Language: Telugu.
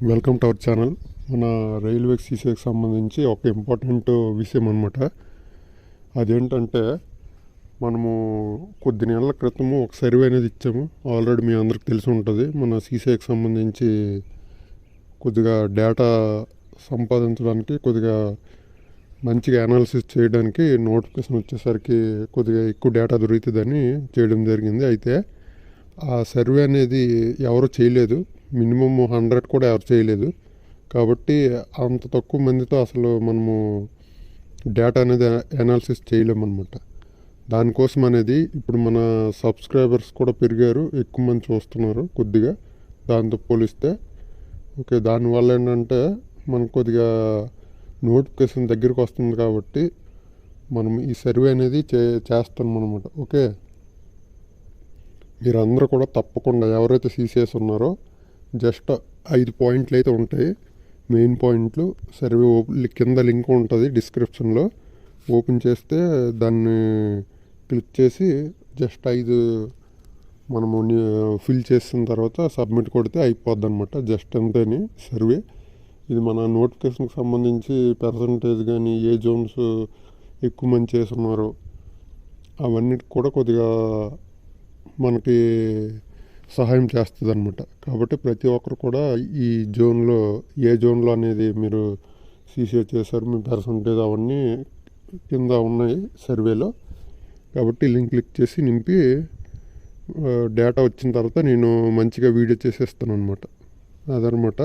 Welcome to our channel. మన రైల్వే సీసీకి సంబంధించి ఒక ఇంపార్టెంట్ విషయం అనమాట. అదేంటంటే మనము కొద్ది నెలల క్రితము ఒక సర్వే అనేది ఇచ్చాము. ఆల్రెడీ మీ అందరికి తెలిసి ఉంటుంది. మన సీసీకి సంబంధించి కొద్దిగా డేటా సంపాదించడానికి, కొద్దిగా మంచిగా అనాలిసిస్ చేయడానికి నోటిఫికేషన్ వచ్చేసరికి కొద్దిగా ఎక్కువ డేటా దొరుకుతుందని చేయడం జరిగింది. అయితే ఆ సర్వే అనేది ఎవరు చేయలేదు. మినిమమ్ 100 కూడా ఎవరు చేయలేదు. కాబట్టి అంత తక్కువ మందితో అసలు మనము డేటా అనేది అనాలిసిస్ చేయలేమన్నమాట. దానికోసం అనేది ఇప్పుడు మన సబ్స్క్రైబర్స్ కూడా పెరిగారు, ఎక్కువ మంది చూస్తున్నారు కొద్దిగా దాంతో పోలిస్తే. ఓకే, దానివల్ల ఏంటంటే మనకు కొద్దిగా నోటిఫికేషన్ దగ్గరికి వస్తుంది కాబట్టి మనం ఈ సర్వే అనేది చేస్తాం అనమాట. ఓకే, మీరందరూ కూడా తప్పకుండా ఎవరైతే సీసీఎస్ ఉన్నారో జస్ట్ 5 పాయింట్లు అయితే ఉంటాయి, మెయిన్ పాయింట్లు. సర్వే కింద లింక్ ఉంటుంది డిస్క్రిప్షన్లో. ఓపెన్ చేస్తే దాన్ని క్లిక్ చేసి జస్ట్ 5 మనము ఫిల్ చేసిన తర్వాత సబ్మిట్ కొడితే అయిపోద్ది అనమాట. జస్ట్ అంతేని సర్వే. ఇది మన నోటిఫికేషన్కి సంబంధించి పర్సంటేజ్ కానీ, ఏ జోన్స్ ఎక్కువ మంది చేస్తున్నారు అవన్నిటికి కూడా కొద్దిగా మనకి సహాయం చేస్తుంది అనమాట. కాబట్టి ప్రతి ఒక్కరు కూడా ఈ జోన్లో, ఏ జోన్లో అనేది మీరు సీసీ చేశారు, మీ పర్సంటేజ్ అవన్నీ కింద ఉన్నాయి సర్వేలో. కాబట్టి లింక్ క్లిక్ చేసి నింపి డేటా వచ్చిన తర్వాత నేను మంచిగా వీడియో చేసేస్తాను అనమాట. అదనమాట.